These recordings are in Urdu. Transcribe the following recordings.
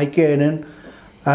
IKNN।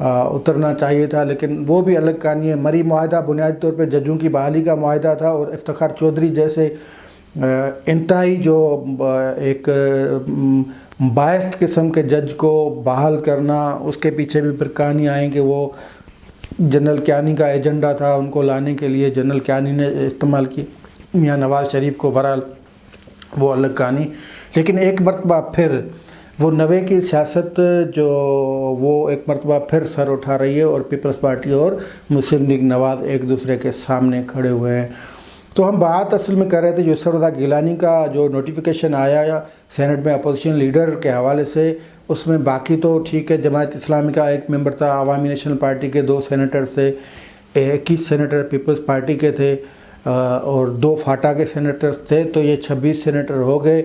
اترنا چاہیے تھا، لیکن وہ بھی الگ کہانی ہے۔ مری معاہدہ بنیادی طور پہ ججوں کی بحالی کا معاہدہ تھا، اور افتخار چودھری جیسے انتہائی جو ایک بائسڈ قسم کے جج کو بحال کرنا، اس کے پیچھے بھی پھر کہانی آئیں کہ وہ جنرل کیانی کا ایجنڈا تھا، ان کو لانے کے لیے جنرل کیانی نے استعمال کی میاں نواز شریف کو۔ بہرحال وہ الگ کہانی، لیکن ایک مرتبہ پھر وہ نوے کی سیاست جو وہ ایک مرتبہ پھر سر اٹھا رہی ہے، اور پیپلز پارٹی اور مسلم لیگ نواز ایک دوسرے کے سامنے کھڑے ہوئے ہیں۔ تو ہم بات اصل میں کر رہے تھے یسر رضا گیلانی کا جو نوٹیفیکیشن آیا سینٹ میں اپوزیشن لیڈر کے حوالے سے، اس میں باقی تو ٹھیک ہے، جماعت اسلامی کا ایک ممبر تھا، عوامی نیشنل پارٹی کے 2 سینیٹر سے 21 سینیٹر پیپلز پارٹی کے تھے، اور 2 فاٹا کے سینیٹرز تھے، تو یہ 26 سینیٹر ہو گئے۔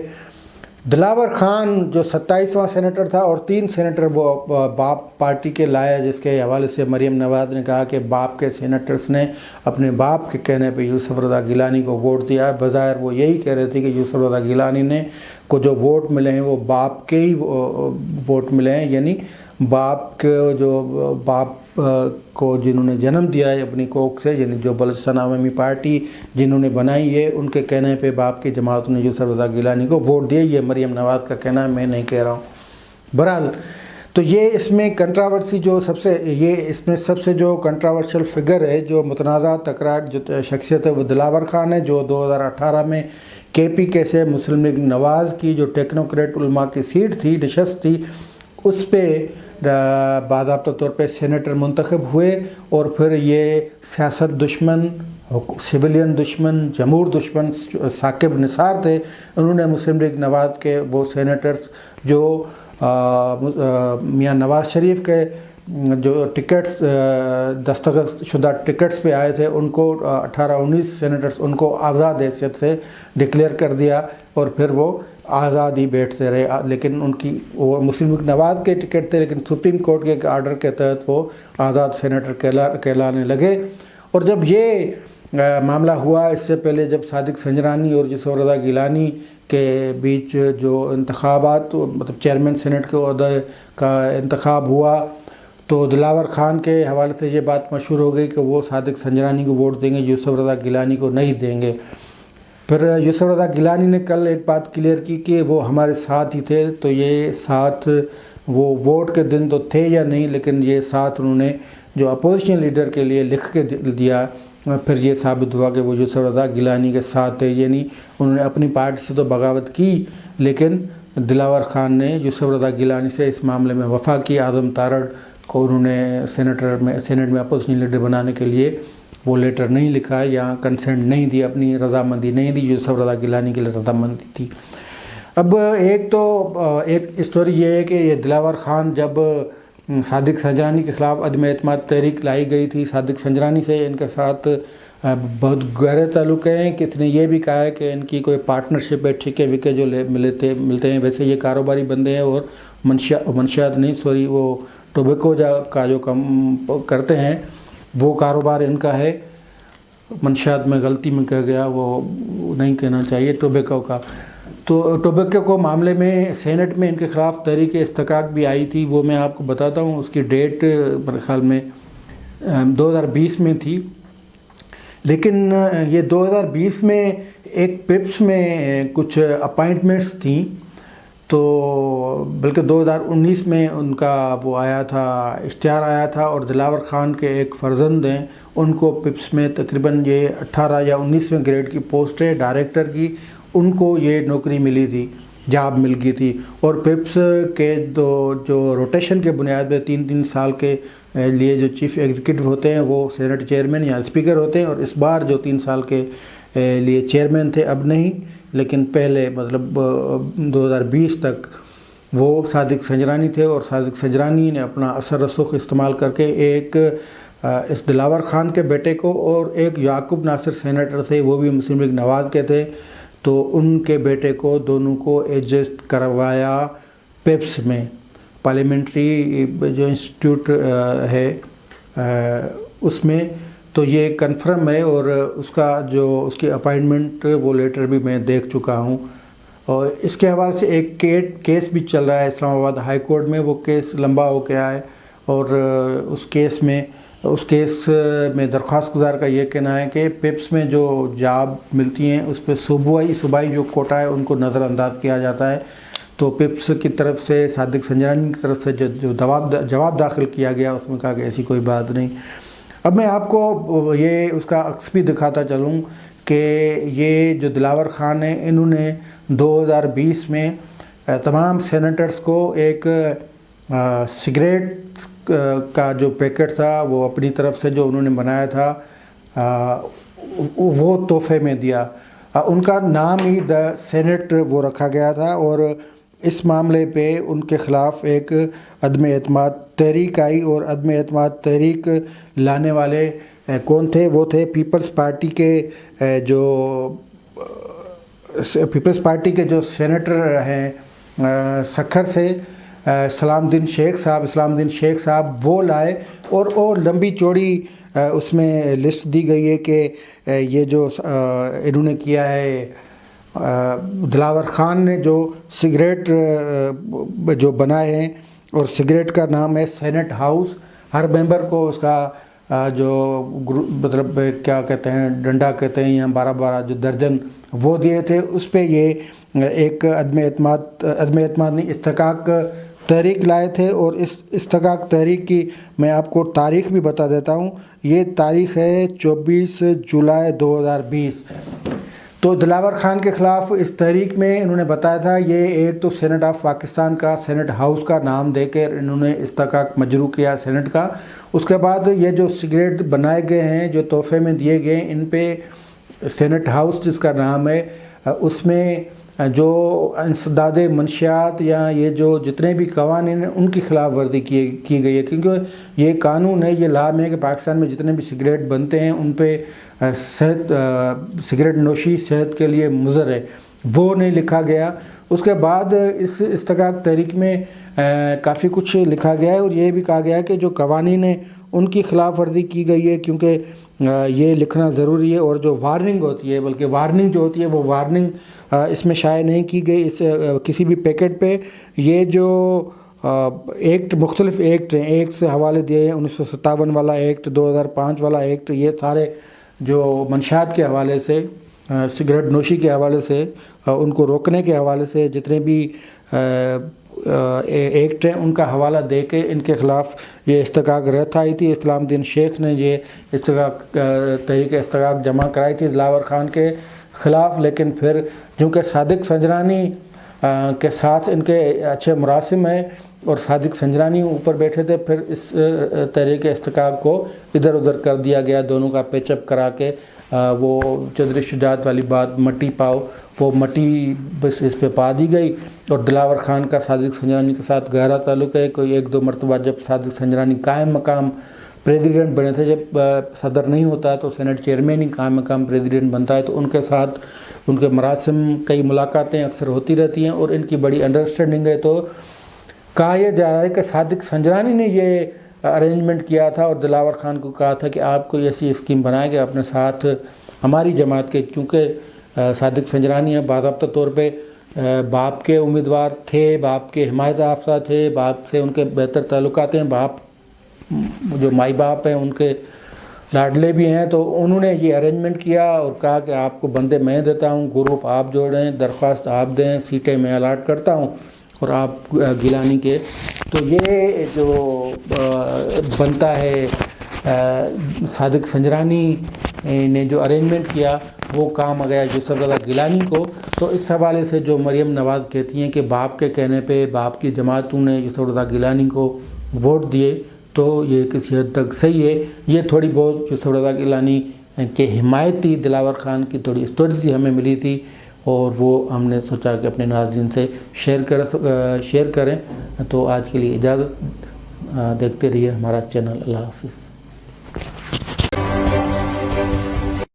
دلاور خان جو 27واں سینیٹر تھا، اور 3 سینیٹر وہ باپ پارٹی کے لایا، جس کے حوالے سے مریم نواز نے کہا کہ باپ کے سینیٹرز نے اپنے باپ کے کہنے پہ یوسف رضا گیلانی کو ووٹ دیا ہے۔ بظاہر وہ یہی کہہ رہے تھے کہ یوسف رضا گیلانی نے کو جو ووٹ ملے ہیں وہ باپ کے ہی ووٹ ملے ہیں، یعنی باپ کے جو باپ کو جنہوں نے جنم دیا ہے اپنی کوکھ سے، یعنی جو بلوچستان عوامی پارٹی جنہوں نے بنائی ہے، ان کے کہنے پہ باپ کی جماعت نے یوسف رضا گیلانی کو ووٹ دیا۔ یہ مریم نواز کا کہنا ہے، میں نہیں کہہ رہا ہوں۔ بہرحال تو یہ اس میں کنٹراورسی جو اس میں سب سے جو کنٹراورشل فگر ہے، جو متنازع تکرار جو شخصیت ہے، وہ دلاور خان ہے، جو 2018 میں کے پی کے سے مسلم لیگ نواز کی جو ٹیکنوکریٹ علماء کی سیٹ تھی، نشست تھی، اس پہ باضابطہ طور پہ سینیٹر منتخب ہوئے، اور پھر یہ سیاست دشمن، سویلین دشمن، جمہور دشمن ثاقب نثار تھے، انہوں نے مسلم لیگ نواز کے وہ سینیٹرز جو میاں نواز شریف کے جو ٹکٹس دستخط شدہ ٹکٹس پہ آئے تھے، ان کو 18-19 سینیٹرز ان کو آزاد حیثیت سے ڈکلیئر کر دیا، اور پھر وہ آزاد ہی بیٹھتے رہے۔ لیکن ان کی وہ مسلم لیگ نواز کے ٹکٹ تھے، لیکن سپریم کورٹ کے ایک آرڈر کے تحت وہ آزاد سینیٹر کہلانے لگے۔ اور جب یہ معاملہ ہوا، اس سے پہلے جب صادق سنجرانی اور یوسف رضا گیلانی کے بیچ جو انتخابات، مطلب چیئرمین سینٹ کے عہدے کا انتخاب ہوا، تو دلاور خان کے حوالے سے یہ بات مشہور ہو گئی کہ وہ صادق سنجرانی کو ووٹ دیں گے، یوسف رضا گیلانی کو نہیں دیں گے۔ پھر یوسف رضا گیلانی نے کل ایک بات کلیئر کی کہ وہ ہمارے ساتھ ہی تھے، تو یہ ساتھ وہ ووٹ کے دن تو تھے یا نہیں، لیکن یہ ساتھ انہوں نے جو اپوزیشن لیڈر کے لیے لکھ کے دیا، پھر یہ ثابت ہوا کہ وہ یوسف رضا گیلانی کے ساتھ تھے۔ یعنی انہوں نے اپنی پارٹی سے تو بغاوت کی، لیکن دلاور خان نے یوسف رضا گیلانی سے اس معاملے میں وفا کی۔ اعظم تارڑ کو انہوں نے سینٹ میں اپوزیشن لیڈر بنانے کے لیے وہ لیٹر نہیں لکھا یا کنسنٹ نہیں دی، اپنی رضامندی نہیں دی، یوسف رضا گیلانی کے لیے رضامندی تھی۔ اب ایک اسٹوری یہ ہے کہ یہ دلاور خان جب صادق سنجرانی کے خلاف عدم اعتماد تحریک لائی گئی تھی، صادق سنجرانی سے ان کے ساتھ بہت گہرے تعلق ہیں، کسی نے یہ بھی کہا ہے کہ ان کی کوئی پارٹنرشپ ہے، ٹھیکے وکے جو ملتے ہیں، ویسے یہ کاروباری بندے ہیں، اور منشیات نہیں وہ ٹوبیکو کا جو کم کرتے ہیں وہ کاروبار ان کا ہے۔ منشیات میں غلطی میں کہہ گیا، وہ نہیں کہنا چاہیے، ٹوبیکو کا۔ تو ٹوبیکو کو معاملے میں سینٹ میں ان کے خلاف تحریک استحقاق بھی آئی تھی، وہ میں آپ کو بتاتا ہوں، اس کی ڈیٹ میرے خیال میں 2020 میں تھی، لیکن یہ 2020 میں ایک پپس میں کچھ اپائنٹمنٹس تھیں، تو بلکہ 2019 میں ان کا وہ آیا تھا، اشتہار آیا تھا، اور دلاور خان کے ایک فرزند ہیں، ان کو پپس میں تقریباً یہ 18 یا 19ویں گریڈ کی پوسٹ ہے ڈائریکٹر کی، ان کو یہ نوکری ملی تھی، جاب مل گئی تھی۔ اور پپس کے جو روٹیشن کے بنیاد پہ 3 سال کے لیے جو چیف ایگزیکٹو ہوتے ہیں وہ سینٹ چیئرمین یا اسپیکر ہوتے ہیں، اور اس بار جو 3 سال کے لیے چیئرمین تھے، اب نہیں لیکن پہلے مطلب 2020 تک وہ صادق سنجرانی تھے، اور صادق سنجرانی نے اپنا اثر رسوخ استعمال کر کے ایک اس دلاور خان کے بیٹے کو، اور ایک یعقوب ناصر سینیٹر تھے، وہ بھی مسلم لیگ نواز کے تھے، تو ان کے بیٹے کو دونوں کو ایڈجسٹ کروایا پیپس میں، پارلیمنٹری جو انسٹیٹیوٹ ہے اس میں۔ تو یہ کنفرم ہے، اور اس کی اپائنٹمنٹ وہ لیٹر بھی میں دیکھ چکا ہوں۔ اور اس کے حوالے سے ایک کیس بھی چل رہا ہے اسلام آباد ہائی کورٹ میں، وہ کیس لمبا ہو گیا ہے، اور اس کیس میں درخواست گزار کا یہ کہنا ہے کہ پپس میں جو جاب ملتی ہیں اس پہ صوبائی جو کوٹا ہے ان کو نظر انداز کیا جاتا ہے. تو پپس کی طرف سے صادق سنجرانی کی طرف سے جو جواب داخل کیا گیا اس میں کہا کہ ایسی کوئی بات نہیں. اب میں آپ کو یہ اس کا عکس بھی دکھاتا چلوں کہ یہ جو دلاور خان ہیں انہوں نے 2020 میں تمام سینیٹرز کو ایک سگریٹ کا جو پیکٹ تھا وہ اپنی طرف سے جو انہوں نے بنایا تھا وہ تحفے میں دیا. ان کا نام ہی دا سینٹ وہ رکھا گیا تھا اور اس معاملے پہ ان کے خلاف ایک عدم اعتماد تحریک آئی. اور عدم اعتماد تحریک لانے والے کون تھے؟ وہ تھے پیپلز پارٹی کے جو سینیٹر ہیں سکھر سے اسلام الدین شیخ صاحب وہ لائے. اور لمبی چوڑی اس میں لسٹ دی گئی ہے کہ یہ جو انہوں نے کیا ہے دلاور خان نے جو سگریٹ جو بنائے ہیں اور سگریٹ کا نام ہے سینٹ ہاؤس. ہر ممبر کو اس کا جو مطلب کیا کہتے ہیں ڈنڈا کہتے ہیں یا 12 جو درجن وہ دیے تھے. اس پہ یہ ایک عدم اعتماد نہیں استحقاق تحریک لائے تھے. اور اس استحقاق تحریک کی میں آپ کو تاریخ بھی بتا دیتا ہوں. یہ تاریخ ہے 24 جولائی 2020. تو دلاور خان کے خلاف اس تحریک میں انہوں نے بتایا تھا یہ ایک تو سینٹ آف پاکستان کا سینٹ ہاؤس کا نام دے کر انہوں نے استحقاق مجروح کیا سینٹ کا. اس کے بعد یہ جو سگریٹ بنائے گئے ہیں جو تحفے میں دیے گئے ان پہ سینٹ ہاؤس جس کا نام ہے اس میں جو انسداد منشیات یا یہ جو جتنے بھی قوانین ہیں ان کی خلاف ورزی کی گئی ہے. کیونکہ یہ قانون ہے، یہ لاء ہے کہ پاکستان میں جتنے بھی سگریٹ بنتے ہیں ان پہ سگریٹ نوشی صحت کے لیے مضر ہے، وہ نہیں لکھا گیا. اس کے بعد اس استحقاق تحریک میں کافی کچھ لکھا گیا ہے اور یہ بھی کہا گیا ہے کہ جو قوانین ہیں ان کی خلاف ورزی کی گئی ہے کیونکہ یہ لکھنا ضروری ہے. اور جو وارننگ ہوتی ہے، بلکہ وارننگ جو ہوتی ہے وہ وارننگ اس میں شائع نہیں کی گئی اس کسی بھی پیکٹ پہ. یہ جو ایکٹ مختلف ایکٹ ہیں، ایکٹ سے حوالے دیے ہیں 1957 والا ایکٹ، 2005 والا ایکٹ، یہ سارے جو منشیات کے حوالے سے سگریٹ نوشی کے حوالے سے ان کو روکنے کے حوالے سے جتنے بھی ایکٹ ہیں ان کا حوالہ دے کے ان کے خلاف یہ استحقاق رد آئی تھی. اسلام الدین شیخ نے یہ تحریک استحقاق جمع کرائی تھی دلاور خان کے خلاف. لیکن پھر چونکہ صادق سنجرانی کے ساتھ ان کے اچھے مراسم ہیں اور صادق سنجرانی اوپر بیٹھے تھے، پھر اس تحریک استحقاق کو ادھر ادھر کر دیا گیا دونوں کا پیچ اپ کرا کے. وہ چودھری شجاعت والی بات مٹی پاؤ، وہ مٹی بس اس پہ پا دی گئی. اور دلاور خان کا صادق سنجرانی کے ساتھ گہرا تعلق ہے. کوئی 1-2 مرتبہ جب صادق سنجرانی قائم مقام پریزیڈنٹ بنے تھے، جب صدر نہیں ہوتا تو سینٹ چیئرمین ہی قائم مقام پریزیڈنٹ بنتا ہے، تو ان کے ساتھ ان کے مراسم کئی ملاقاتیں اکثر ہوتی رہتی ہیں اور ان کی بڑی انڈرسٹینڈنگ ہے. تو کہا یہ جا رہا ہے کہ صادق سنجرانی نے یہ ارینجمنٹ کیا تھا اور دلاور خان کو کہا تھا کہ آپ کوئی ایسی اسکیم بنائیں کہ اپنے ساتھ ہماری جماعت کے، کیونکہ صادق سنجرانی ہیں باضابطہ طور پہ باپ کے امیدوار تھے، باپ کے حمایت یافتہ تھے، باپ سے ان کے بہتر تعلقات ہیں، باپ جو مائی باپ ہیں ان کے لاڈلے بھی ہیں. تو انہوں نے یہ ارینجمنٹ کیا اور کہا کہ آپ کو بندے میں دیتا ہوں، گروپ آپ جوڑیں، درخواست آپ دیں، سیٹیں میں الاٹ کرتا ہوں اور آپ گیلانی کے. تو یہ جو بنتا ہے صادق سنجرانی نے جو ارینجمنٹ کیا وہ کام آ گیا یوسف رضا گیلانی کو. تو اس حوالے سے جو مریم نواز کہتی ہیں کہ باپ کے کہنے پہ باپ کی جماعتوں نے یوسف رضا گیلانی کو ووٹ دیے، تو یہ کسی حد تک صحیح ہے. یہ تھوڑی بہت یوسف رضا گیلانی کے حمایتی دلاور خان کی تھوڑی اسٹوری تھی ہمیں ملی تھی اور وہ ہم نے سوچا کہ اپنے ناظرین سے شیئر کریں. تو آج کے لیے اجازت، دیکھتے رہیے ہمارا چینل. اللہ حافظ.